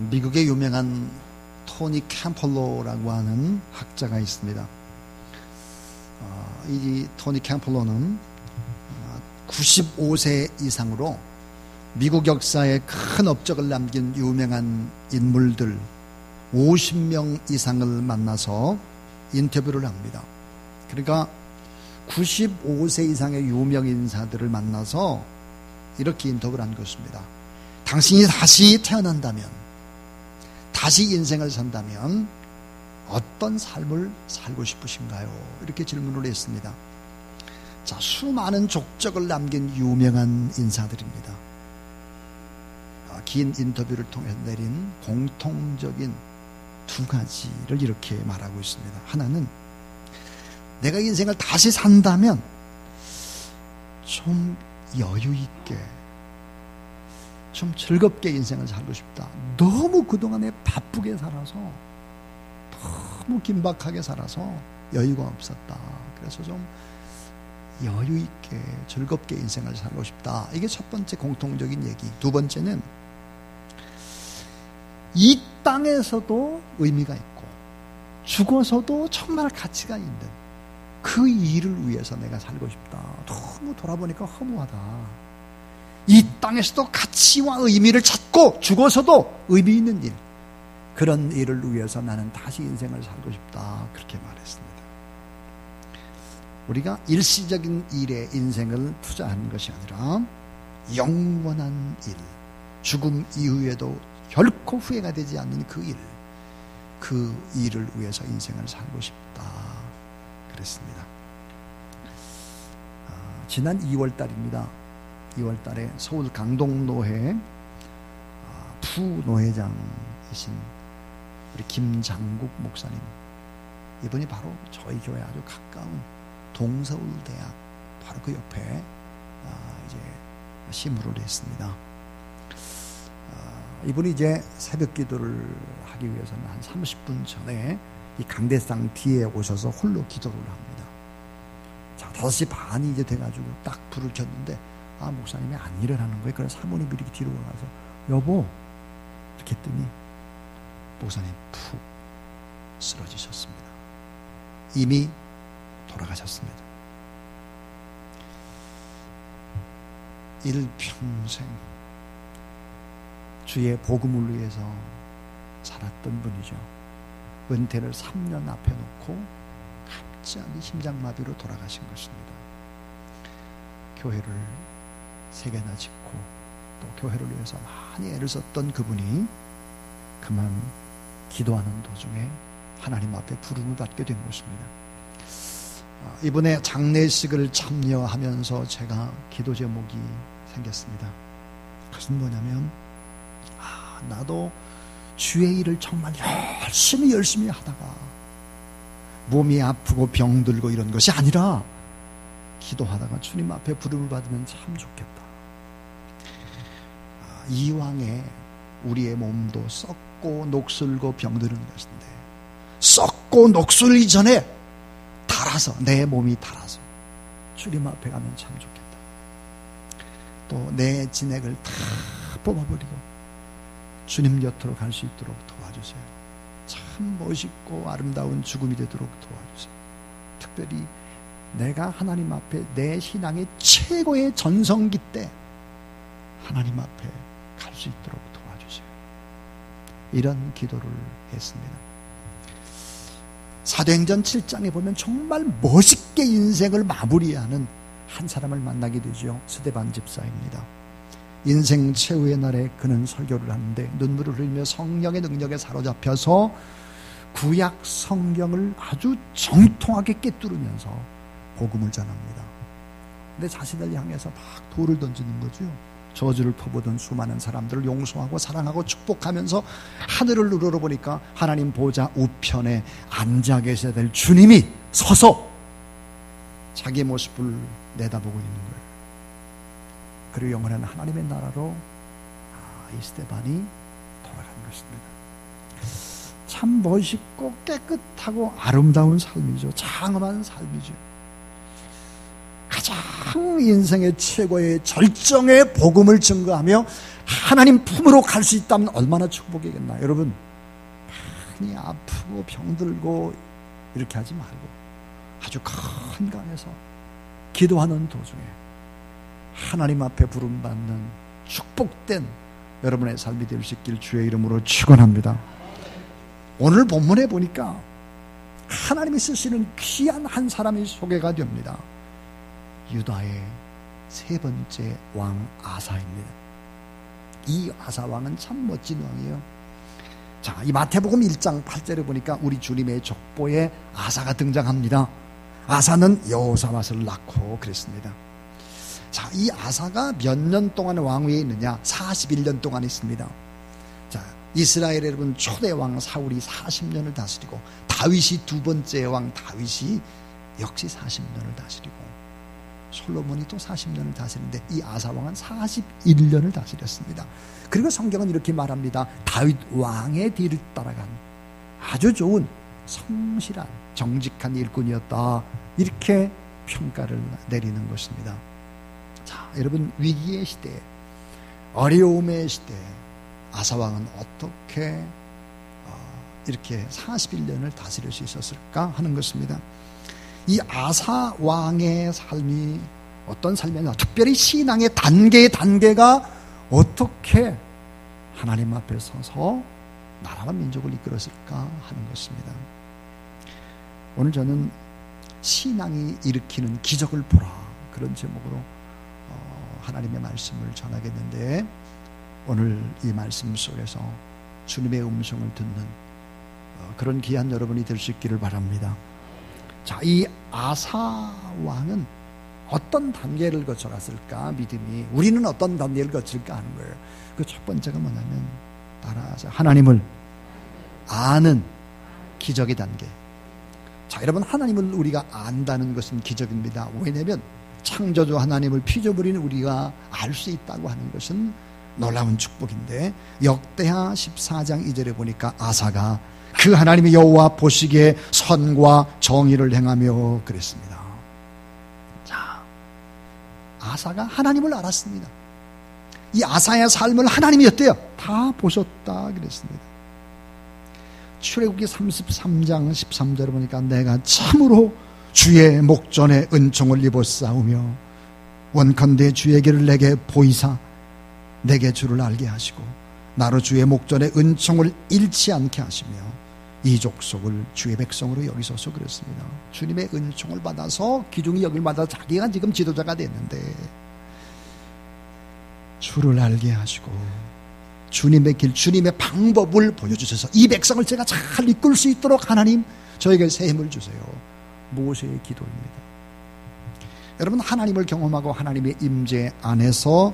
미국의 유명한 토니 캠펄로라고 하는 학자가 있습니다. 이 토니 캠펄로는 95세 이상으로 미국 역사에 큰 업적을 남긴 유명한 인물들 50명 이상을 만나서 인터뷰를 합니다. 그러니까 95세 이상의 유명 인사들을 만나서 이렇게 인터뷰를 한 것입니다. 당신이 다시 태어난다면, 다시 인생을 산다면 어떤 삶을 살고 싶으신가요? 이렇게 질문을 했습니다. 자, 수많은 족적을 남긴 유명한 인사들입니다. 긴 인터뷰를 통해서 내린 공통적인 두 가지를 이렇게 말하고 있습니다. 하나는 내가 인생을 다시 산다면 좀 여유 있게, 좀 즐겁게 인생을 살고 싶다. 너무 그동안에 바쁘게 살아서, 너무 긴박하게 살아서 여유가 없었다. 그래서 좀 여유 있게 즐겁게 인생을 살고 싶다. 이게 첫 번째 공통적인 얘기. 두 번째는 이 땅에서도 의미가 있고 죽어서도 정말 가치가 있는 그 일을 위해서 내가 살고 싶다. 너무 돌아보니까 허무하다. 이 땅에서도 가치와 의미를 찾고 죽어서도 의미 있는 일, 그런 일을 위해서 나는 다시 인생을 살고 싶다. 그렇게 말했습니다. 우리가 일시적인 일에 인생을 투자하는 것이 아니라 영원한 일, 죽음 이후에도 결코 후회가 되지 않는 그 일, 그 일을 위해서 인생을 살고 싶다 그랬습니다. 지난 2월 달입니다. 2월 달에 서울 강동노회 부노회장이신 우리 김장국 목사님, 이분이 바로 저희 교회 아주 가까운 동서울대학 바로 그 옆에 이제 시무를 했습니다. 이분이 이제 새벽 기도를 하기 위해서는 한 30분 전에 이 강대상 뒤에 오셔서 홀로 기도를 합니다. 자, 5시 반이 이제 돼가지고 딱 불을 켰는데 목사님이 안 일어나는 거예요. 그래서 사모님이 이렇게 뒤로 가서 여보 이렇게 했더니 목사님 푹 쓰러지셨습니다. 이미 돌아가셨습니다. 일평생 주의 복음을 위해서 살았던 분이죠. 은퇴를 3년 앞에 놓고 갑자기 심장마비로 돌아가신 것입니다. 교회를 3개나 짓고 또 교회를 위해서 많이 애를 썼던 그분이 그만 기도하는 도중에 하나님 앞에 부름을 받게 된 것입니다. 이번에 장례식을 참여하면서 제가 기도 제목이 생겼습니다. 그것은 뭐냐면 나도 주의 일을 정말 열심히 하다가 몸이 아프고 병들고 이런 것이 아니라 기도하다가 주님 앞에 부름을 받으면 참 좋겠다. 이왕에 우리의 몸도 썩고 녹슬고 병드는 것인데 썩고 녹슬기 전에 달아서, 내 몸이 달아서 주님 앞에 가면 참 좋겠다. 또 내 진액을 다 뽑아버리고 주님 곁으로 갈 수 있도록 도와주세요. 참 멋있고 아름다운 죽음이 되도록 도와주세요. 특별히 내가 하나님 앞에 내 신앙의 최고의 전성기 때 하나님 앞에 갈 수 있도록 도와주세요. 이런 기도를 했습니다. 사도행전 7장에 보면 정말 멋있게 인생을 마무리하는 한 사람을 만나게 되죠. 스데반 집사입니다. 인생 최후의 날에 그는 설교를 하는데 눈물을 흘리며 성령의 능력에 사로잡혀서 구약 성경을 아주 정통하게 꿰뚫으면서 복음을 전합니다. 근데 자신을 향해서 막 돌을 던지는 거죠. 저주를 퍼보던 수많은 사람들을 용서하고 사랑하고 축복하면서 하늘을 우러러보니까 하나님 보좌 우편에 앉아 계셔야 될 주님이 서서 자기 모습을 내다보고 있는 거예요. 그리고 영원한 하나님의 나라로 이 스데반이 돌아간 것입니다. 참 멋있고 깨끗하고 아름다운 삶이죠. 장엄한 삶이죠. 가장 인생의 최고의 절정의 복음을 증거하며 하나님 품으로 갈 수 있다면 얼마나 축복이겠나. 여러분, 많이 아프고 병들고 이렇게 하지 말고 아주 건강해서 기도하는 도중에 하나님 앞에 부름받는 축복된 여러분의 삶이 될 수 있길 주의 이름으로 축원합니다. 오늘 본문에 보니까 하나님이 쓰시는 귀한 한 사람이 소개가 됩니다. 유다의 세 번째 왕 아사입니다. 이 아사 왕은 참 멋진 왕이에요. 자, 이 마태복음 1장 8절에 보니까 우리 주님의 족보에 아사가 등장합니다. 아사는 여호사밧을 낳고 그랬습니다. 자, 이 아사가 몇 년 동안 왕위에 있느냐? 41년 동안 있습니다. 자, 이스라엘 여러분 초대 왕 사울이 40년을 다스리고 다윗이 두 번째 왕 다윗이 역시 40년을 다스리고 솔로몬이 또 40년을 다스리는데 이 아사 왕은 41년을 다스렸습니다. 그리고 성경은 이렇게 말합니다. 다윗 왕의 뒤를 따라간 아주 좋은 성실한 정직한 일꾼이었다. 이렇게 평가를 내리는 것입니다. 자, 여러분, 위기의 시대, 어려움의 시대, 아사왕은 어떻게 이렇게 41년을 다스릴 수 있었을까 하는 것입니다. 이 아사왕의 삶이 어떤 삶이냐, 특별히 신앙의 단계가 어떻게 하나님 앞에 서서 나라와 민족을 이끌었을까 하는 것입니다. 오늘 저는 신앙이 일으키는 기적을 보라, 그런 제목으로 하나님의 말씀을 전하겠는데, 오늘 이 말씀 속에서 주님의 음성을 듣는 그런 귀한 여러분이 될 수 있기를 바랍니다. 자, 이 아사 왕은 어떤 단계를 거쳐갔을까? 믿음이 우리는 어떤 단계를 거칠까 하는 거예요. 그 첫 번째가 뭐냐면, 따라하자, 하나님을 아는 기적의 단계. 자, 여러분, 하나님을 우리가 안다는 것은 기적입니다. 왜냐하면 창조주 하나님을 피조물인 우리가 알 수 있다고 하는 것은 놀라운 축복인데, 역대하 14장 2절에 보니까 아사가 그 하나님의 여호와 보시기에 선과 정의를 행하며 그랬습니다. 자, 아사가 하나님을 알았습니다. 이 아사의 삶을 하나님이 어때요? 다 보셨다 그랬습니다. 출애굽기 33장 13절에 보니까 내가 참으로 주의 목전에 은총을 입었사오며 원컨대 주의 길을 내게 보이사 내게 주를 알게 하시고 나로 주의 목전에 은총을 잃지 않게 하시며 이 족속을 주의 백성으로 여기소서 그랬습니다. 주님의 은총을 받아서 기중이 여길 받아 자기가 지금 지도자가 됐는데 주를 알게 하시고 주님의 길, 주님의 방법을 보여주셔서 이 백성을 제가 잘 이끌 수 있도록 하나님 저에게 새 힘을 주세요. 모세의 기도입니다. 여러분, 하나님을 경험하고 하나님의 임재 안에서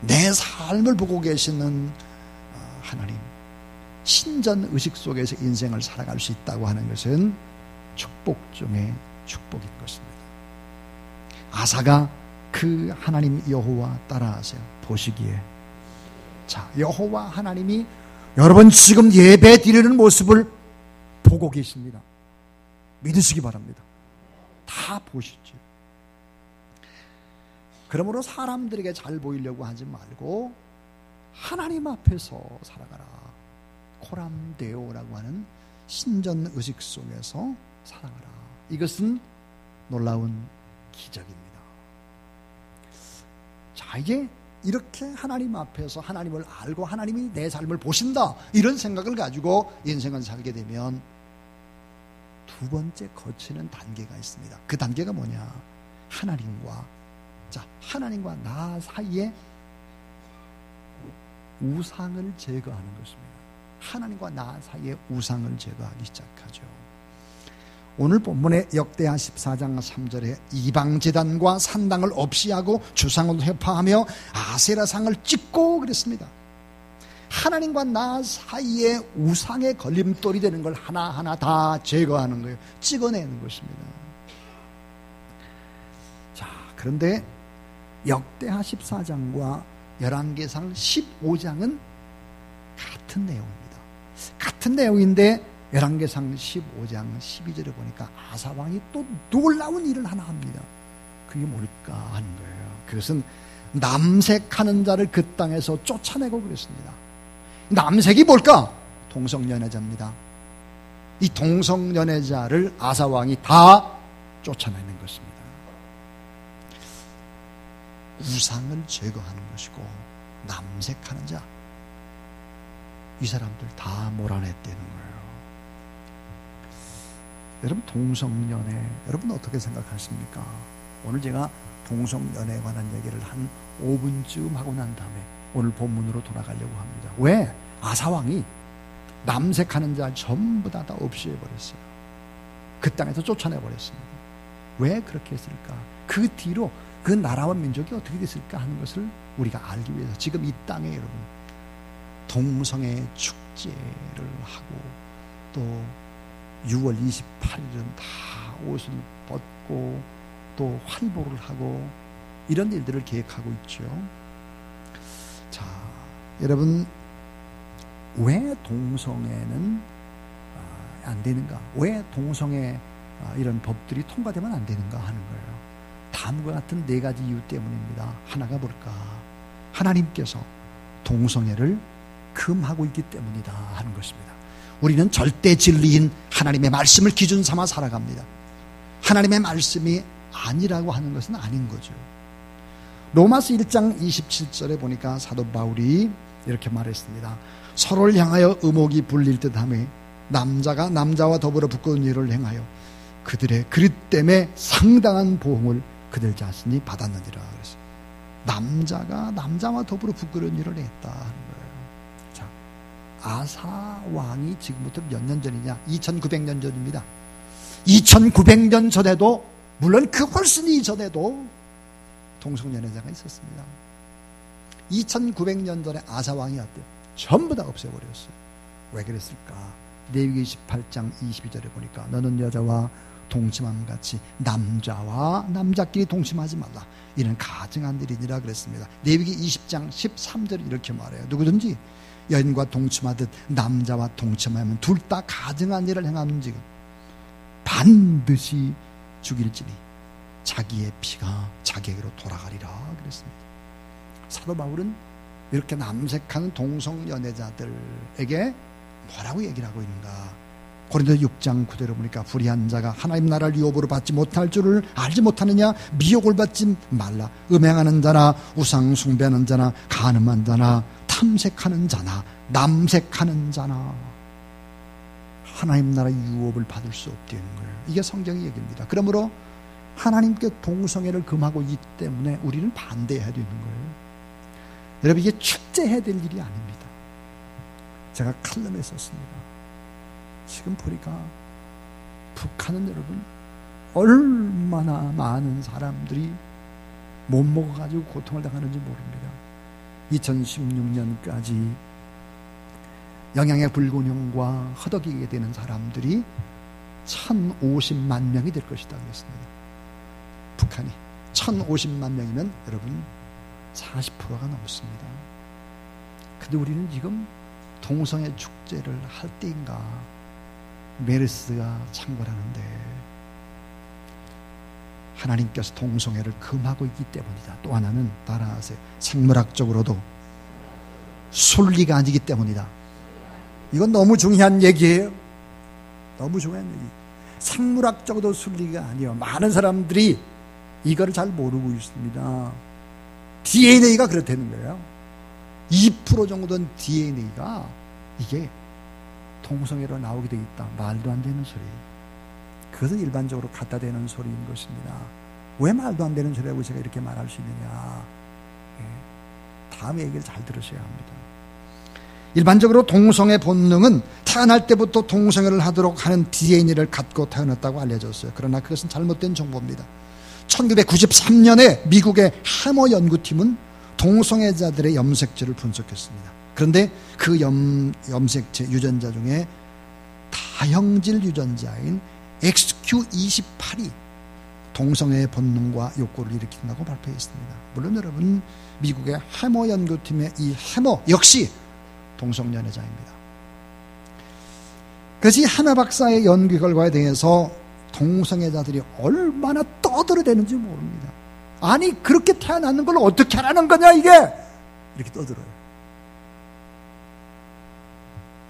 내 삶을 보고 계시는 하나님, 신전 의식 속에서 인생을 살아갈 수 있다고 하는 것은 축복 중에 축복인 것입니다. 아사가 그 하나님 여호와 따라하세요. 보시기에. 자, 여호와 하나님이 여러분 지금 예배 드리는 모습을 보고 계십니다. 믿으시기 바랍니다. 다 보시죠. 그러므로 사람들에게 잘 보이려고 하지 말고 하나님 앞에서 살아가라. 코람데오라고 하는 신전 의식 속에서 살아가라. 이것은 놀라운 기적입니다. 자, 이제 이렇게 하나님 앞에서 하나님을 알고 하나님이 내 삶을 보신다, 이런 생각을 가지고 인생을 살게 되면 두 번째 거치는 단계가 있습니다. 그 단계가 뭐냐? 하나님과 나 사이에 우상을 제거하는 것입니다. 하나님과 나 사이에 우상을 제거하기 시작하죠. 오늘 본문의 역대하 14장 3절에 이방제단과 산당을 없이 하고 주상을 회파하며 아세라상을 찍고 그랬습니다. 하나님과 나 사이에 우상의 걸림돌이 되는 걸 하나하나 다 제거하는 거예요. 찍어내는 것입니다. 자, 그런데 역대하 14장과 열왕기상 15장은 같은 내용입니다. 같은 내용인데 열왕기상 15장 12절에 보니까 아사왕이 또 놀라운 일을 하나 합니다. 그게 뭘까 하는 거예요. 그것은 남색하는 자를 그 땅에서 쫓아내고 그랬습니다. 남색이 뭘까? 동성연애자입니다. 이 동성연애자를 아사왕이 다 쫓아내는 것입니다. 우상을 제거하는 것이고 남색하는 자, 이 사람들 다 몰아냈다는 거예요. 여러분, 동성연애 여러분 어떻게 생각하십니까? 오늘 제가 동성연애에 관한 얘기를 한 5분쯤 하고 난 다음에 오늘 본문으로 돌아가려고 합니다. 왜? 아사왕이 남색하는 자 전부 다 없애버렸어요. 그 땅에서 쫓아내버렸습니다. 왜 그렇게 했을까? 그 뒤로 그 나라와 민족이 어떻게 됐을까 하는 것을 우리가 알기 위해서 지금 이 땅에 여러분 동성애 축제를 하고 또 6월 28일은 다 옷을 벗고 또 활보를 하고 이런 일들을 계획하고 있죠. 자, 여러분, 왜 동성애는 안 되는가? 왜 동성애 이런 법들이 통과되면 안 되는가 하는 거예요. 다음과 같은 4가지 이유 때문입니다. 하나가 뭘까? 하나님께서 동성애를 금하고 있기 때문이다 하는 것입니다. 우리는 절대 진리인 하나님의 말씀을 기준 삼아 살아갑니다. 하나님의 말씀이 아니라고 하는 것은 아닌 거죠. 로마서 1장 27절에 보니까 사도 바울이 이렇게 말했습니다. 서로를 향하여 의목이 불릴 듯하며 남자가 남자와 더불어 부끄러운 일을 행하여 그들의 그릇 때문에 상당한 보응을 그들 자신이 받았느니라. 그래서 남자가 남자와 더불어 부끄러운 일을 했다 하는 거예요. 자, 아사 왕이 지금부터 몇 년 전이냐? 2900년 전입니다. 2900년 전에도, 물론 그 훨씬 이전에도 동성연애자가 있었습니다. 2900년 전에 아사 왕이 어때요? 전부 다 없애버렸어요. 왜 그랬을까? 레위기 28장 22절에 보니까 너는 여자와 동침함 같이 남자와 남자끼리 동침하지 말라. 이는 가증한 일이니라 그랬습니다. 레위기 20장 13절에 이렇게 말해요. 누구든지 여인과 동침하듯 남자와 동침하면 둘 다 가증한 일을 행하는지 반드시 죽일지니 자기의 피가 자기에게로 돌아가리라 그랬습니다. 사도 바울은 이렇게 남색하는 동성연애자들에게 뭐라고 얘기를 하고 있는가? 고린도 6장 9절에 보니까 불의한 자가 하나님 나라를 유업으로 받지 못할 줄을 알지 못하느냐? 미혹을 받지 말라. 음행하는 자나 우상 숭배하는 자나 간음한 자나 탐색하는 자나 남색하는 자나 하나님 나라의 유업을 받을 수 없다는 거예요. 이게 성경의 얘기입니다. 그러므로 하나님께 동성애를 금하고 있기 때문에 우리는 반대해야 되는 거예요. 여러분, 이게 축제해야 될 일이 아닙니다. 제가 칼럼에 썼습니다. 지금 보니까 북한은 여러분 얼마나 많은 사람들이 못 먹어가지고 고통을 당하는지 모릅니다. 2016년까지 영양의 불균형과 허덕이게 되는 사람들이 1050만 명이 될 것이다 그랬습니다. 북한이 1050만 명이면 여러분 40%가 넘습니다. 근데 우리는 지금 동성애 축제를 할 때인가 메르스가 창궐하는데 하나님께서 동성애를 금하고 있기 때문이다. 또 하나는 따라하세요. 생물학적으로도 순리가 아니기 때문이다. 이건 너무 중요한 얘기예요. 너무 중요한 얘기. 생물학적으로도 순리가 아니에요. 많은 사람들이 이거를 잘 모르고 있습니다. DNA가 그렇다는 거예요. 2% 정도 된 DNA가 이게 동성애로 나오게 되어 있다. 말도 안 되는 소리. 그것은 일반적으로 갖다 대는 소리인 것입니다. 왜 말도 안 되는 소리라고 제가 이렇게 말할 수 있느냐? 다음에 얘기를 잘 들으셔야 합니다. 일반적으로 동성애 본능은 태어날 때부터 동성애를 하도록 하는 DNA를 갖고 태어났다고 알려졌어요. 그러나 그것은 잘못된 정보입니다. 1993년에 미국의 해머 연구팀은 동성애자들의 염색체를 분석했습니다. 그런데 그 염색체 유전자 중에 다형질 유전자인 XQ28이 동성애의 본능과 욕구를 일으킨다고 발표했습니다. 물론 여러분, 미국의 해머 연구팀의 이 해머 역시 동성연애자입니다. 그래서 이 해머 박사의 연구 결과에 대해서 동성애자들이 얼마나 떠들어대는지 모릅니다. 아니 그렇게 태어나는 걸 어떻게 하라는 거냐 이게 이렇게 떠들어요.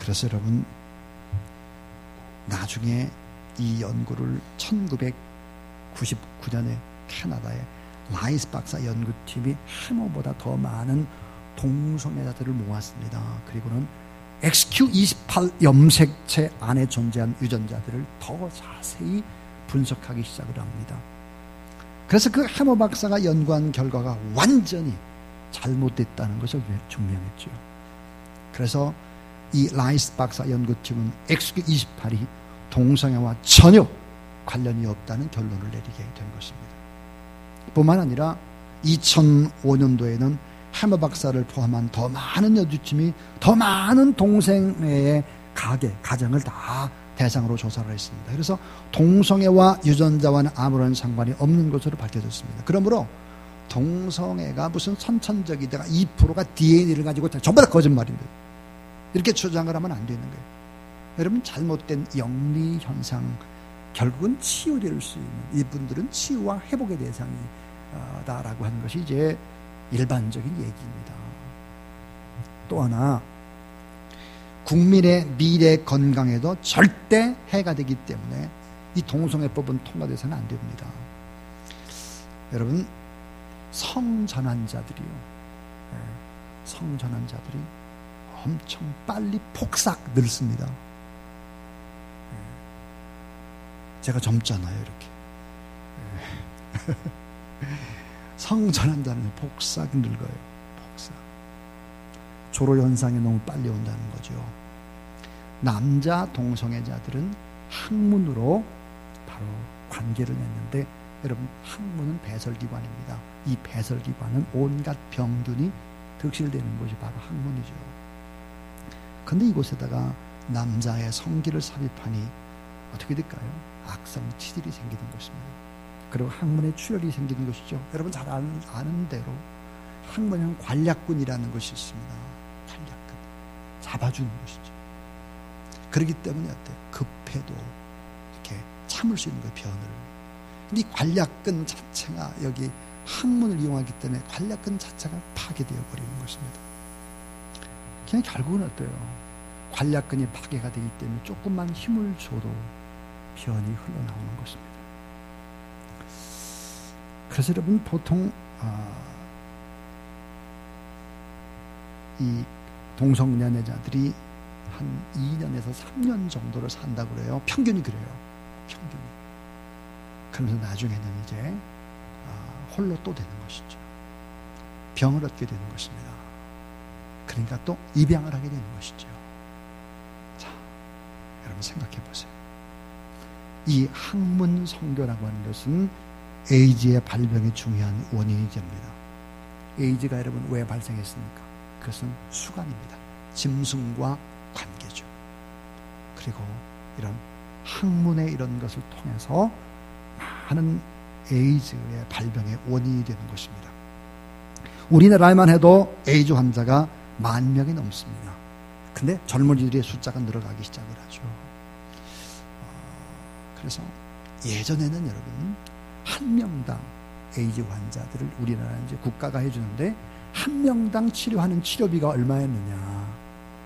그래서 여러분 나중에 이 연구를 1999년에 캐나다의 라이스 박사 연구팀이 해머보다 더 많은 동성애자들을 모았습니다. 그리고는 XQ28 염색체 안에 존재한 유전자들을 더 자세히 분석하기 시작을 합니다. 그래서 그 해머 박사가 연구한 결과가 완전히 잘못됐다는 것을 증명했죠. 그래서 이 라이스 박사 연구팀은 XQ28이 동성애와 전혀 관련이 없다는 결론을 내리게 된 것입니다. 뿐만 아니라 2005년도에는 해머 박사를 포함한 더 많은 연구팀이 더 많은 동성애의 가정을 다 대상으로 조사를 했습니다. 그래서 동성애와 유전자와는 아무런 상관이 없는 것으로 밝혀졌습니다. 그러므로 동성애가 무슨 선천적이다가 2%가 DNA를 가지고 전부 다 거짓말입니다. 이렇게 주장을 하면 안 되는 거예요. 여러분 잘못된 영리 현상 결국은 치유될 수 있는 이분들은 치유와 회복의 대상이다라고 하는 것이 이제 일반적인 얘기입니다. 또 하나 국민의 미래 건강에도 절대 해가 되기 때문에 이 동성애법은 통과돼서는 안 됩니다. 여러분 성전환자들이 엄청 빨리 폭삭 늙습니다. 제가 젊잖아요 이렇게. 성전환자는 폭삭 늙어요. 폭삭. 졸호현상이 너무 빨리 온다는 거죠. 남자 동성애자들은 항문으로 바로 관계를 맺는데 여러분 항문은 배설기관입니다. 이 배설기관은 온갖 병균이 득실되는 곳이 바로 항문이죠. 그런데 이곳에다가 남자의 성기를 삽입하니 어떻게 될까요? 악성 치질이 생기는 것입니다. 그리고 항문에 출혈이 생기는 것이죠. 여러분 잘 아는 대로 항문에는 관략근이라는 것이 있습니다. 관략근 잡아주는 것이죠. 그렇기 때문에 어때요? 급해도 이렇게 참을 수 있는 거예요. 변을. 근데 이 관략근 자체가 여기 항문을 이용하기 때문에 관략근 자체가 파괴되어 버리는 것입니다. 그냥 결국은 어때요? 관략근이 파괴가 되기 때문에 조금만 힘을 줘도 변이 흘러나오는 것입니다. 그래서 여러분 보통 이 동성연애자들이 한 2년에서 3년 정도를 산다고 그래요. 평균이 그래요. 평균이. 그러면서 나중에는 이제 홀로 또 되는 것이죠. 병을 얻게 되는 것입니다. 그러니까 또 입양을 하게 되는 것이죠. 자, 여러분 생각해 보세요. 이 항문 성교라고 하는 것은 에이즈의 발병에 중요한 원인이 됩니다. 에이즈가 여러분 왜 발생했습니까? 그것은 수간입니다. 짐승과 관계죠. 그리고 이런 항문의 이런 것을 통해서 많은 에이즈의 발병의 원인이 되는 것입니다. 우리나라에만 해도 에이즈 환자가 10,000명이 넘습니다. 근데 젊은이들의 숫자가 늘어가기 시작을 하죠. 그래서 예전에는 여러분 한 명당 에이즈 환자들을 우리나라 이제 국가가 해주는데 한 명당 치료하는 치료비가 얼마였느냐?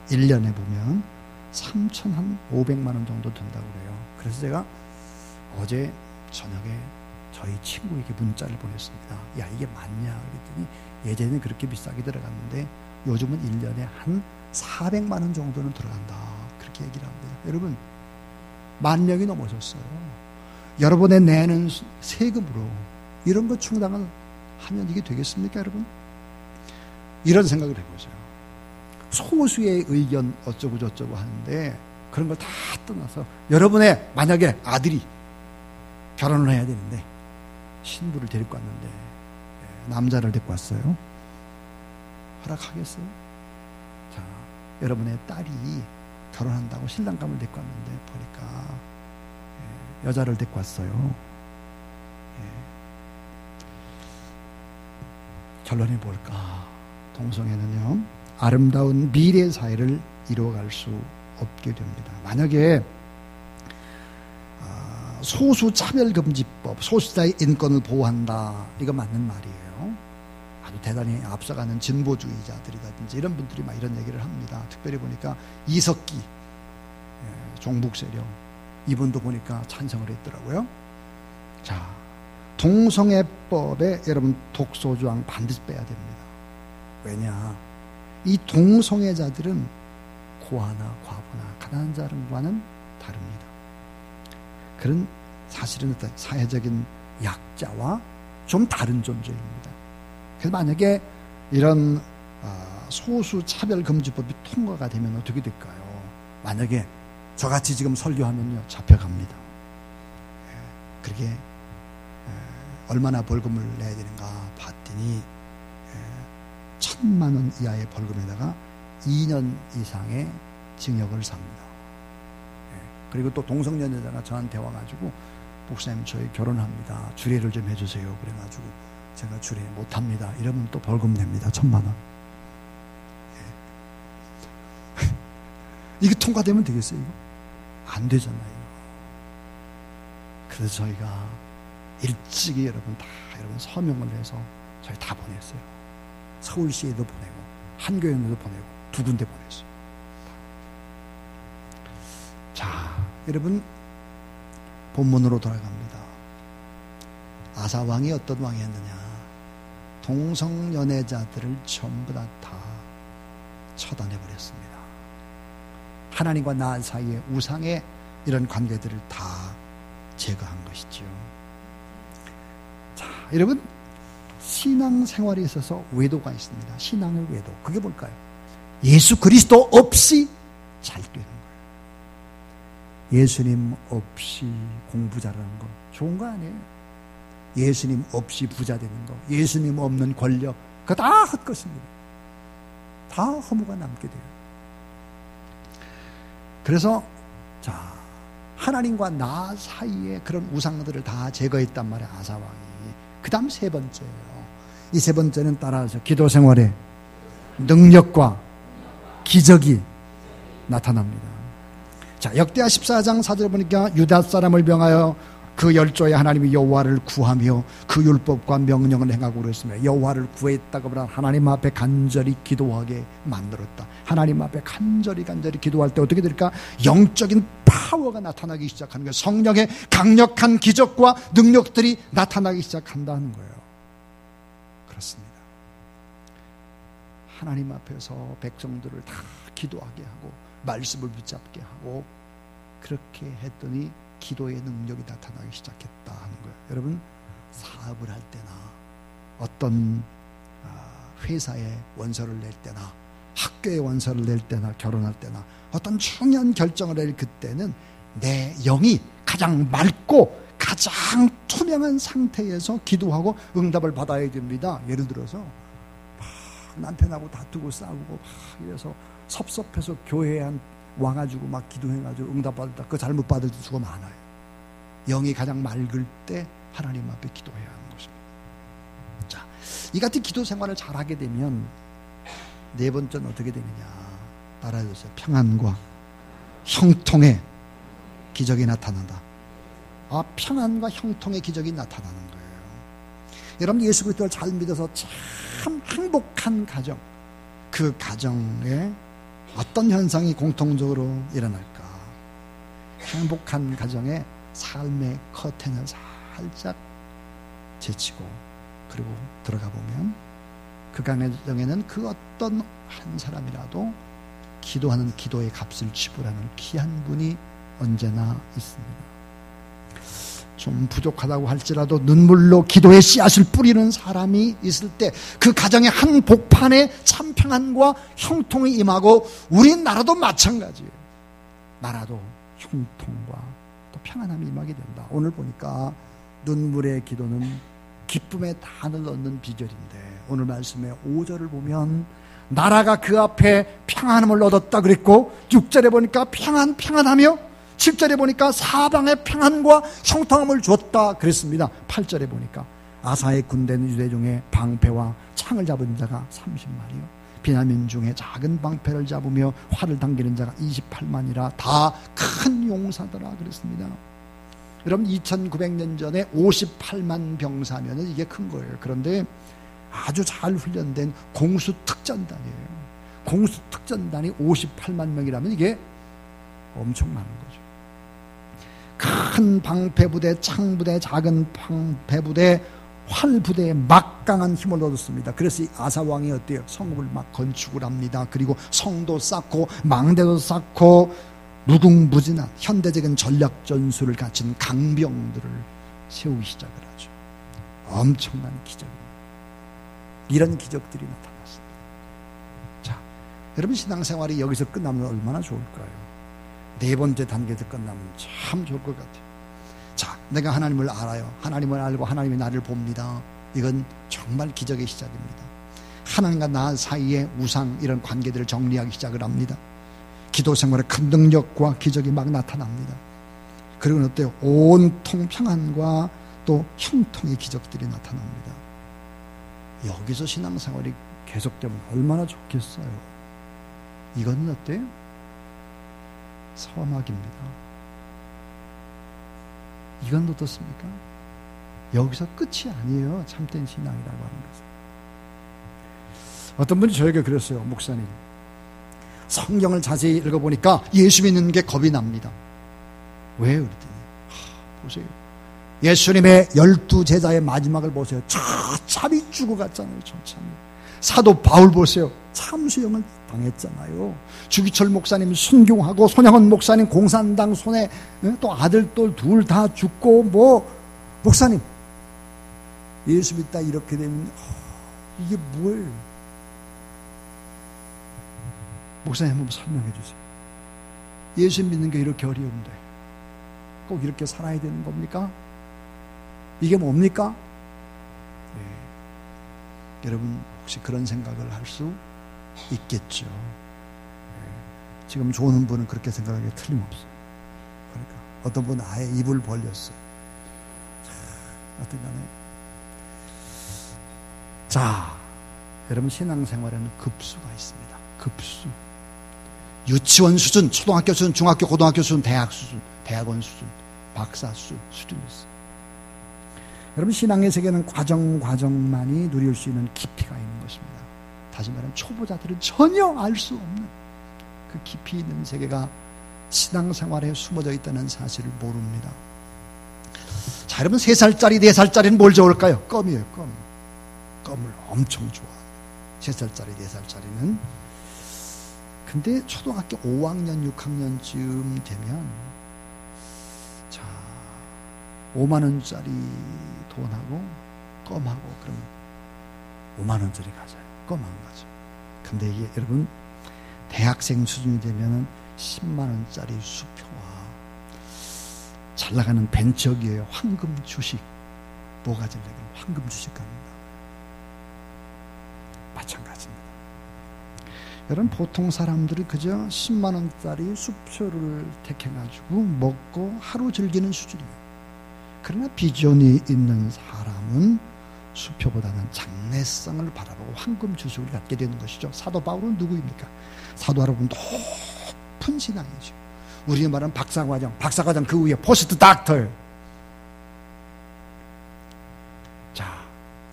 1년에 보면 3,500만 원 정도 든다고 그래요. 그래서 제가 어제 저녁에 저희 친구에게 문자를 보냈습니다. 야 이게 맞냐? 그랬더니 예전에는 그렇게 비싸게 들어갔는데 요즘은 1년에 한 400만 원 정도는 들어간다. 그렇게 얘기를 합니다. 여러분 10,000명이 넘어섰어요. 여러분의 내는 세금으로 이런 거 충당을 하면 이게 되겠습니까, 여러분? 이런 생각을 해보세요. 소수의 의견 어쩌고 저쩌고 하는데 그런 걸 다 떠나서 여러분의 만약에 아들이 결혼을 해야 되는데 신부를 데리고 왔는데 남자를 데리고 왔어요. 허락하겠어요? 자, 여러분의 딸이 결혼한다고 신랑감을 데리고 왔는데 보니까 여자를 데리고 왔어요. 결론이 뭘까? 동성애는요 아름다운 미래 사회를 이루어갈 수 없게 됩니다. 만약에 소수 차별금지법, 소수자의 인권을 보호한다. 이거 맞는 말이에요. 아주 대단히 앞서가는 진보주의자들이라든지 이런 분들이 막 이런 얘기를 합니다. 특별히 보니까 이석기 종북세력 이분도 보니까 찬성을 했더라고요. 자, 동성애법에 여러분 독소조항 반드시 빼야 됩니다. 왜냐? 이 동성애자들은 고아나 과부나 가난한 자들과는 다릅니다. 그런 사실은 어떤 사회적인 약자와 좀 다른 존재입니다. 그래서 만약에 이런 소수 차별금지법이 통과가 되면 어떻게 될까요? 만약에 저같이 지금 설교하면요 잡혀갑니다. 그렇게 얼마나 벌금을 내야 되는가 봤더니 1,000만 원 이하의 벌금에다가 2년 이상의 징역을 삽니다. 그리고 또 동성연애자가 저한테 와가지고 목사님 저희 결혼합니다. 주례를 좀 해주세요. 그래가지고 제가 주례 못합니다. 이러면 또 벌금 냅니다. 1,000만 원. 이게 통과되면 되겠어요? 이거? 안 되잖아요. 그래서 저희가 일찍이 여러분 서명을 해서 저희 다 보냈어요. 서울시에도 보내고 한교연에도 보내고 2군데 보냈어요. 자, 여러분 본문으로 돌아갑니다. 아사왕이 어떤 왕이었느냐? 동성연애자들을 전부 다 처단해버렸습니다. 하나님과 나 사이의 우상의 이런 관계들을 다 제거한 것이죠. 자, 여러분 신앙생활에 있어서 외도가 있습니다. 신앙의 외도. 그게 뭘까요? 예수 그리스도 없이 잘 되는 거예요. 예수님 없이 공부 잘하는 거 좋은 거 아니에요? 예수님 없이 부자 되는 거, 예수님 없는 권력, 그거 다 헛것입니다. 다 허무가 남게 돼요. 그래서 자, 하나님과 나 사이에 그런 우상들을 다 제거했단 말이에요. 아사왕이. 그 다음 세 번째예요. 이 세 번째는 따라서 기도 생활에 능력과 기적이 나타납니다. 자, 역대하 14장 4절에 보니까 유다 사람을 명하여 그 열조에 하나님이 여호와를 구하며 그 율법과 명령을 행하고 그랬으며 여호와를 구했다고 하면 하나님 앞에 간절히 기도하게 만들었다. 하나님 앞에 간절히 기도할 때 어떻게 될까? 영적인 파워가 나타나기 시작하는 거예요. 성령의 강력한 기적과 능력들이 나타나기 시작한다는 거예요. 그렇습니다. 하나님 앞에서 백성들을 다 기도하게 하고 말씀을 붙잡게 하고 그렇게 했더니 기도의 능력이 나타나기 시작했다 하는 거예요. 여러분 사업을 할 때나 어떤 회사에 원서를 낼 때나 학교에 원서를 낼 때나 결혼할 때나 어떤 중요한 결정을 낼 그때는 내 영이 가장 맑고 가장 투명한 상태에서 기도하고 응답을 받아야 됩니다. 예를 들어서 막 남편하고 다투고 싸우고 막 이래서 섭섭해서 교회에 와가지고 막 기도해가지고 응답받았다. 그거 잘못 받을 수가 많아요. 영이 가장 맑을 때 하나님 앞에 기도해야 하는 것입니다. 자, 이 같은 기도 생활을 잘하게 되면 네 번째는 어떻게 되느냐? 따라해주세요. 평안과 형통의 기적이 나타난다. 평안과 형통의 기적이 나타나는 거예요. 여러분 예수 그리스도를 잘 믿어서 참 행복한 가정, 그 가정에 어떤 현상이 공통적으로 일어날까? 행복한 가정의 삶의 커튼을 살짝 제치고 그리고 들어가 보면 그 가정에는 그 어떤 한 사람이라도 기도하는 기도의 값을 지불하는 귀한 분이 언제나 있습니다. 좀 부족하다고 할지라도 눈물로 기도의 씨앗을 뿌리는 사람이 있을 때 그 가정의 한 복판에 참 평안과 형통이 임하고 우리나라도 마찬가지예요. 나라도 형통과 또 평안함이 임하게 된다. 오늘 보니까 눈물의 기도는 기쁨의 단을 얻는 비결인데 오늘 말씀의 5절을 보면 나라가 그 앞에 평안함을 얻었다 그랬고 6절에 보니까 평안하며 7절에 보니까 사방에 평안과 형통함을 줬다 그랬습니다. 8절에 보니까 아사의 군대는 유대 중에 방패와 창을 잡은 자가 30만이요 비냐민 중에 작은 방패를 잡으며 활을 당기는 자가 28만이라 다 큰 용사더라 그랬습니다. 여러분 2900년 전에 58만 병사면 이게 큰 거예요. 그런데 아주 잘 훈련된 공수특전단이에요. 공수특전단이 58만 명이라면 이게 엄청 많은 거죠. 큰 방패부대, 창부대, 작은 방패부대, 활부대에 막강한 힘을 얻었습니다. 그래서 이 아사왕이 어때요? 성읍을 막 건축을 합니다. 그리고 성도 쌓고 망대도 쌓고 무궁무진한 현대적인 전략 전술을 갖춘 강병들을 세우기 시작을 하죠. 엄청난 기적입니다. 이런 기적들이 나타났습니다. 자, 여러분 신앙생활이 여기서 끝나면 얼마나 좋을까요? 네 번째 단계에서 끝나면 참 좋을 것 같아요. 자, 내가 하나님을 알아요. 하나님을 알고 하나님이 나를 봅니다. 이건 정말 기적의 시작입니다. 하나님과 나 사이의 우상 이런 관계들을 정리하기 시작을 합니다. 기도 생활에 큰 능력과 기적이 막 나타납니다. 그리고 어때요? 온통 평안과 또 형통의 기적들이 나타납니다. 여기서 신앙생활이 계속되면 얼마나 좋겠어요. 이건 어때요? 사막입니다. 이건 어떻습니까? 여기서 끝이 아니에요. 참된 신앙이라고 하는 것은. 어떤 분이 저에게 그랬어요. 목사님, 성경을 자세히 읽어보니까 예수 믿는 게 겁이 납니다. 왜? 그랬더니 보세요. 예수님의 12제자의 마지막을 보세요. 저참이 죽어갔잖아요. 저참이. 사도 바울 보세요. 참수형을 당했잖아요. 주기철 목사님 순교하고 손양원 목사님 공산당 손에 또 아들 둘 다 죽고 목사님 예수 믿다 이렇게 되면 이게 뭐예요? 목사님 한번 설명해 주세요. 예수 믿는 게 이렇게 어려운데 꼭 이렇게 살아야 되는 겁니까? 이게 뭡니까? 네. 여러분 혹시 그런 생각을 할 수 있겠죠. 네. 지금 좋은 분은 그렇게 생각하기에 틀림없어요. 그러니까 어떤 분은 아예 입을 벌렸어요. 어떤 간에 자, 여러분 신앙생활에는 급수가 있습니다. 급수. 유치원 수준, 초등학교 수준, 중학교, 고등학교 수준, 대학 수준, 대학원 수준, 박사 수준이 있어요. 여러분 신앙의 세계는 과정만이 누릴 수 있는 깊이가 있는 것입니다. 다시 말하면 초보자들은 전혀 알 수 없는 그 깊이 있는 세계가 신앙생활에 숨어져 있다는 사실을 모릅니다. 자, 여러분 3살짜리, 4살짜리는 뭘 좋아할까요? 껌이에요. 껌을 엄청 좋아합니다. 3살짜리, 4살짜리는. 근데 초등학교 5학년, 6학년쯤 되면 자, 5만원짜리 돈하고 껌하고 그러면 5만원짜리 가져요. 껌 안 가져. 근데 이게 여러분 대학생 수준이 되면 10만원짜리 수표와 잘 나가는 벤처기의 황금 주식 뭐 가지려고 황금 주식 갑니다. 마찬가지입니다. 여러분 보통 사람들이 그저 10만원짜리 수표를 택해가지고 먹고 하루 즐기는 수준이에요. 그러나 비전이 있는 사람은 수표보다는 장래성을 바라보고 황금 주식을 갖게 되는 것이죠. 사도 바울은 누구입니까? 사도 바울은 높은 신앙이죠. 우리가 말하는 박사과정 그 위에 포스트 닥터예요. 자,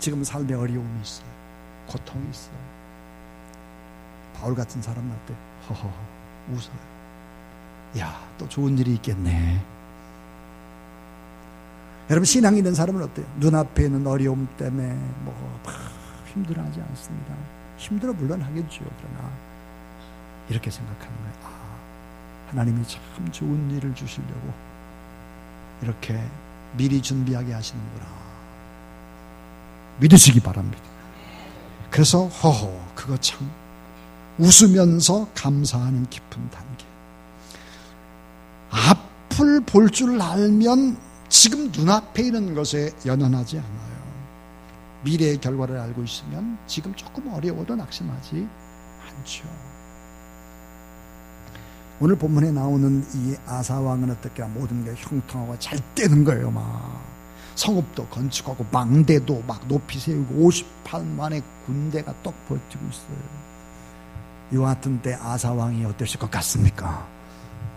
지금 삶에 어려움이 있어요. 고통이 있어요. 바울 같은 사람 날 때 허허 웃어요. 야, 또 좋은 일이 있겠네. 여러분 신앙 있는 사람은 어때요? 눈앞에 있는 어려움 때문에 힘들어하지 않습니다. 힘들어 물론 하겠죠. 그러나 이렇게 생각하는 거예요. 하나님이 참 좋은 일을 주시려고 이렇게 미리 준비하게 하시는구나. 믿으시기 바랍니다. 그래서 그거 참 웃으면서 감사하는 깊은 단계. 앞을 볼 줄 알면 지금 눈앞에 있는 것에 연연하지 않아요. 미래의 결과를 알고 있으면 지금 조금 어려워도 낙심하지 않죠. 오늘 본문에 나오는 이 아사왕은 어떻게 모든 게 형통하고 잘 되는 거예요. 막 성읍도 건축하고 망대도 막 높이 세우고 58만의 군대가 떡 버티고 있어요. 이와 같은 때 아사왕이 어떠실 것 같습니까?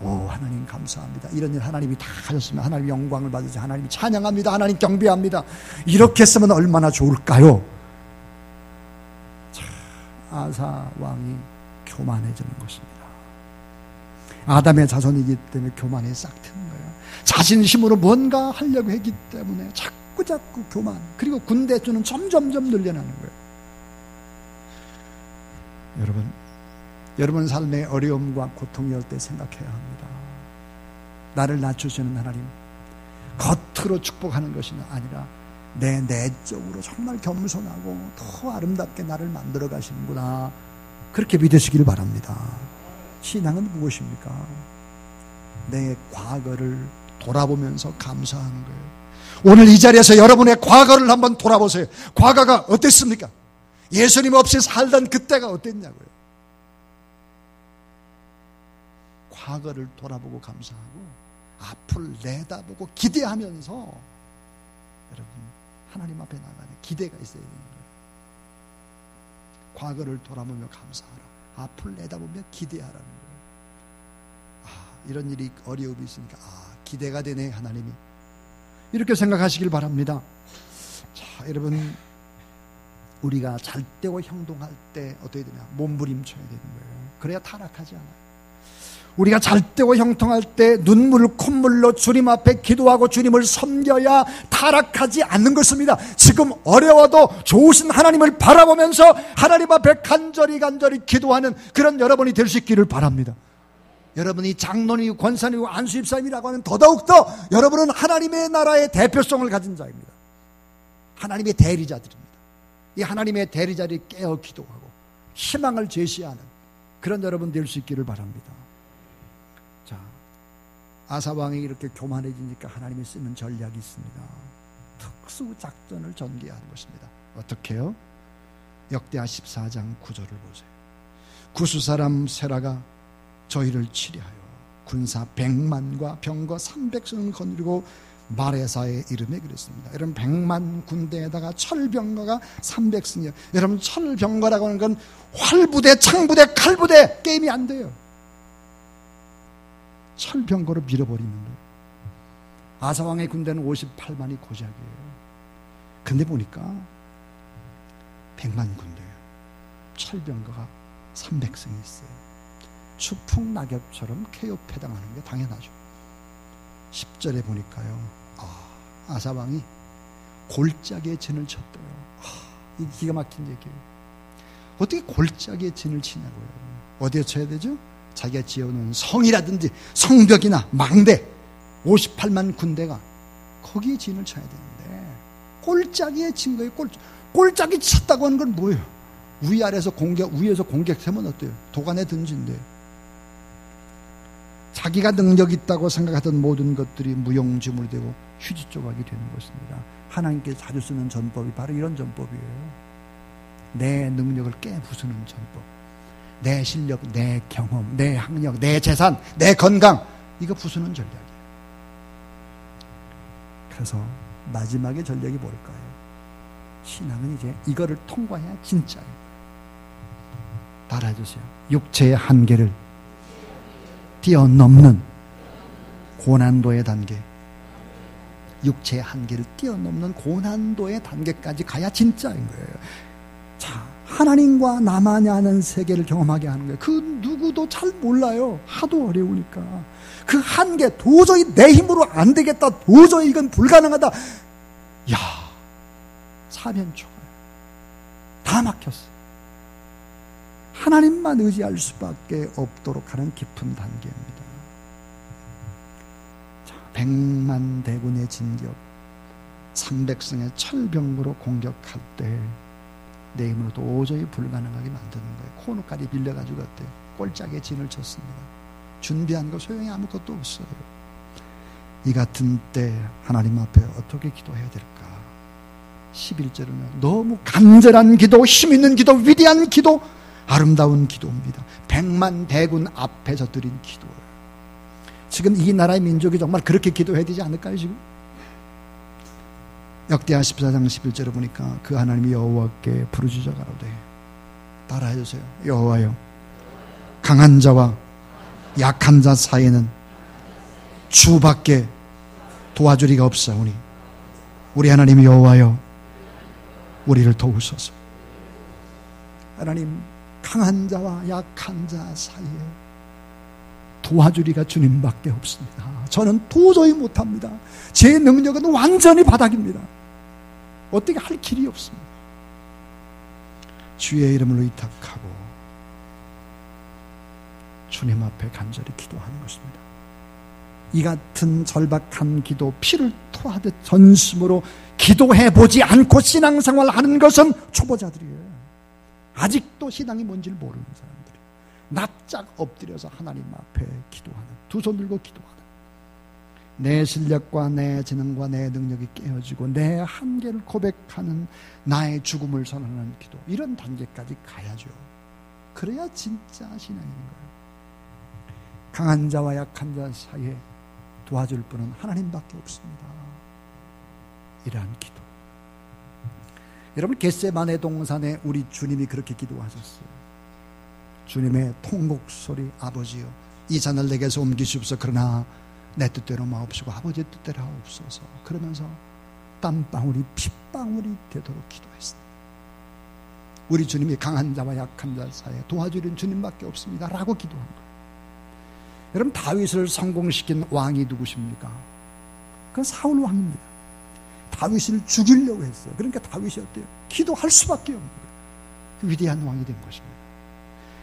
오, 하나님 감사합니다. 이런 일 하나님이 다 하셨으면 하나님 영광을 받으시, 하나님 찬양합니다. 하나님 경배합니다. 이렇게 했으면 얼마나 좋을까요? 자, 아사 왕이 교만해지는 것입니다. 아담의 자손이기 때문에 교만이 싹 트는 거예요. 자신 힘으로 뭔가 하려고 했기 때문에 자꾸 교만, 그리고 군대 수는 점점점 늘려나는 거예요. 여러분 삶의 어려움과 고통이 올 때 생각해야 합니다. 나를 낮추시는 하나님, 겉으로 축복하는 것이 아니라 내 내적으로 정말 겸손하고 더 아름답게 나를 만들어 가시는구나, 그렇게 믿으시길 바랍니다. 신앙은 무엇입니까? 내 과거를 돌아보면서 감사하는 거예요. 오늘 이 자리에서 여러분의 과거를 한번 돌아보세요. 과거가 어땠습니까? 예수님 없이 살던 그때가 어땠냐고요. 과거를 돌아보고 감사하고 앞을 내다보고 기대하면서 여러분 하나님 앞에 나가는 기대가 있어야 되는 거예요. 과거를 돌아보며 감사하라. 앞을 내다보며 기대하라는 거예요. 이런 일이 어려움이 있으니까 기대가 되네 하나님이. 이렇게 생각하시길 바랍니다. 자, 여러분, 우리가 잘 때고 형통할 때 어떻게 되냐? 몸부림쳐야 되는 거예요. 그래야 타락하지 않아요. 우리가 잘 때고 형통할 때 눈물을 콧물로 주님 앞에 기도하고 주님을 섬겨야 타락하지 않는 것입니다. 지금 어려워도 좋으신 하나님을 바라보면서 하나님 앞에 간절히 기도하는 그런 여러분이 될 수 있기를 바랍니다. 여러분이 장로이고 권사이고 안수집사님이라고 하면 더더욱더 여러분은 하나님의 나라의 대표성을 가진 자입니다. 하나님의 대리자들입니다. 이 하나님의 대리자를 깨어 기도하고 희망을 제시하는 그런 여러분 될 수 있기를 바랍니다. 자, 아사왕이 이렇게 교만해지니까 하나님이 쓰는 전략이 있습니다. 특수 작전을 전개하는 것입니다. 어떻게 해요? 역대하 14장 9절을 보세요. 구스 사람 세라가 저희를 치리하여 군사 100만과 병거 300승을 거느리고 마레사에 이름에 그랬습니다. 여러분, 100만 군대에다가 철병거가 300승이요. 여러분, 철병거라고 하는 건 활부대, 창부대, 칼부대 게임이 안 돼요. 철병거로 밀어버리는 거예요. 아사왕의 군대는 58만이 고작이에요. 근데 보니까 100만 군대예요. 철병거가 300승이 있어요. 추풍 낙엽처럼 쾌유패당하는 게 당연하죠. 10절에 보니까요, 아사왕이 골짜기에 진을 쳤대요. 이 기가 막힌 얘기예요. 어떻게 골짜기에 진을 치냐고요. 어디에 쳐야 되죠? 자기가 지어놓은 성이라든지 성벽이나 망대 58만 군대가 거기에 진을 쳐야 되는데 골짜기에 친 거예요. 골짜기 쳤다고 하는 건 뭐예요? 위에서 공격하면 어때요? 도간에 던진대요. 자기가 능력 있다고 생각하던 모든 것들이 무용지물이 되고 휴지 조각이 되는 것입니다. 하나님께 자주 쓰는 전법이 바로 이런 전법이에요. 내 능력을 깨부수는 전법. 내 실력, 내 경험, 내 학력, 내 재산, 내 건강, 이거 부수는 전략이에요. 그래서 마지막의 전략이 뭘까요? 신앙은 이제 이거를 통과해야 진짜예요. 따라해주세요. 육체의 한계를 뛰어넘는 고난도의 단계. 육체의 한계를 뛰어넘는 고난도의 단계까지 가야 진짜인 거예요. 자, 하나님과 나만이 아는 세계를 경험하게 하는 거예요. 그 누구도 잘 몰라요. 하도 어려우니까. 그 한계, 도저히 내 힘으로 안 되겠다. 도저히 이건 불가능하다. 야, 사면초가 다 막혔어. 하나님만 의지할 수밖에 없도록 하는 깊은 단계입니다. 자, 100만 대군의 진격, 300승의 철병으로 공격할 때 내 힘으로 도저히 불가능하게 만드는 거예요. 코너까지 빌려가지고 어때요? 꼴짝에 진을 쳤습니다. 준비한 거 소용이 아무것도 없어요. 이 같은 때 하나님 앞에 어떻게 기도해야 될까? 11절은 너무 간절한 기도, 힘 있는 기도, 위대한 기도, 아름다운 기도입니다. 100만 대군 앞에서 드린 기도예요. 지금 이 나라의 민족이 정말 그렇게 기도해야 되지 않을까요? 지금 역대하 14장 11절에 보니까 그 하나님이 여호와께 부르짖어 가로되, 따라해주세요. 여호와여, 강한 자와 약한 자 사이에는 주밖에 도와주리가 없사오니 우리 하나님 여호와여 우리를 도우소서. 하나님, 강한 자와 약한 자 사이에 도와주리가 주님밖에 없습니다. 저는 도저히 못합니다. 제 능력은 완전히 바닥입니다. 어떻게 할 길이 없습니다. 주의 이름을 의탁하고 주님 앞에 간절히 기도하는 것입니다. 이 같은 절박한 기도, 피를 토하듯 전심으로 기도해보지 않고 신앙생활 하는 것은 초보자들이에요. 아직도 신앙이 뭔지를 모르는 사람들이 납작 엎드려서 하나님 앞에 기도하는, 두 손 들고 기도하는, 내 실력과 내 재능과 내 능력이 깨어지고 내 한계를 고백하는, 나의 죽음을 선언하는 기도, 이런 단계까지 가야죠. 그래야 진짜 신앙인 거예요. 강한 자와 약한 자 사이에 도와줄 분은 하나님밖에 없습니다. 이러한 기도. 여러분, 겟세마네 동산에 우리 주님이 그렇게 기도하셨어요. 주님의 통곡 소리, 아버지여 이 잔을 내게서 옮기시옵소서. 그러나 내 뜻대로 마옵시고 아버지의 뜻대로 하옵소서. 그러면서 땀방울이 핏방울이 되도록 기도했습니다. 우리 주님이 강한 자와 약한 자 사이에 도와주는 주님밖에 없습니다 라고 기도한 거예요. 여러분, 다윗을 성공시킨 왕이 누구십니까? 그건 사울 왕입니다. 다윗을 죽이려고 했어요. 그러니까 다윗이 어때요? 기도할 수밖에 없는 거예요. 그 위대한 왕이 된 것입니다.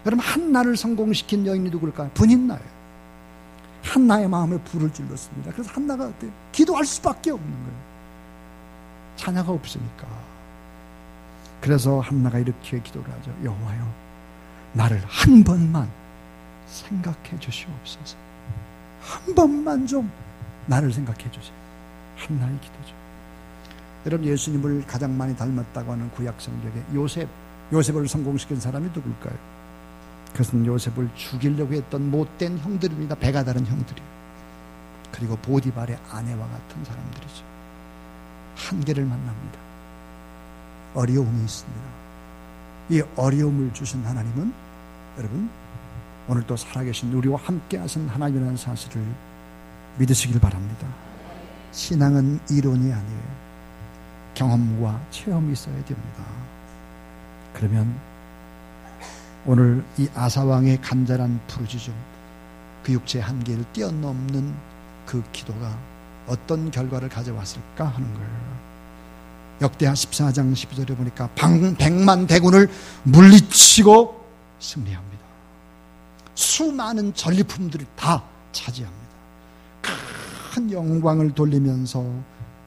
여러분, 한나를 성공시킨 여인이 누굴까요? 분인나예요. 한나의 마음에 불을 질렀습니다. 그래서 한나가 어때요? 기도할 수밖에 없는 거예요. 자녀가 없으니까. 그래서 한나가 이렇게 기도를 하죠. 여호와여, 나를 한 번만 생각해 주시옵소서. 한 번만 좀 나를 생각해 주세요. 한나의 기도죠. 여러분, 예수님을 가장 많이 닮았다고 하는 구약 성경에 요셉을 성공시킨 사람이 누굴까요? 그것은 요셉을 죽이려고 했던 못된 형들입니다. 배가 다른 형들이에요. 그리고 보디발의 아내와 같은 사람들이죠. 한계를 만납니다. 어려움이 있습니다. 이 어려움을 주신 하나님은 여러분, 오늘도 살아계신 우리와 함께 하신 하나님이라는 사실을 믿으시길 바랍니다. 신앙은 이론이 아니에요. 경험과 체험이 있어야 됩니다. 그러면 오늘 이 아사왕의 간절한 부르짖음, 그 육체의 한계를 뛰어넘는 그 기도가 어떤 결과를 가져왔을까 하는 거예요. 역대하 14장 12절에 보니까 100만 대군을 물리치고 승리합니다. 수많은 전리품들을 다 차지합니다. 큰 영광을 돌리면서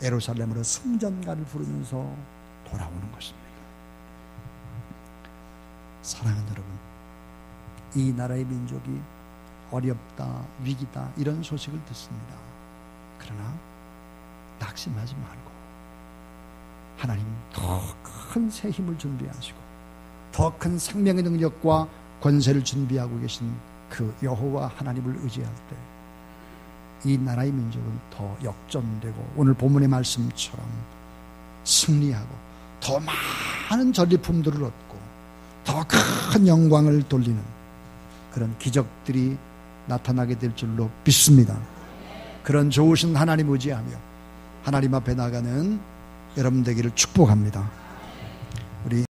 예루살렘으로 승전가를 부르면서 돌아오는 것입니다. 사랑하는 여러분, 이 나라의 민족이 어렵다, 위기다, 이런 소식을 듣습니다. 그러나 낙심하지 말고 하나님 더 큰 새 힘을 준비하시고 더 큰 생명의 능력과 권세를 준비하고 계신 그 여호와 하나님을 의지할 때 이 나라의 민족은 더 역전되고 오늘 본문의 말씀처럼 승리하고 더 많은 전리품들을 얻고 더 큰 영광을 돌리는 그런 기적들이 나타나게 될 줄로 믿습니다. 그런 좋으신 하나님 의지하며 하나님 앞에 나가는 여러분 되기를 축복합니다. 우리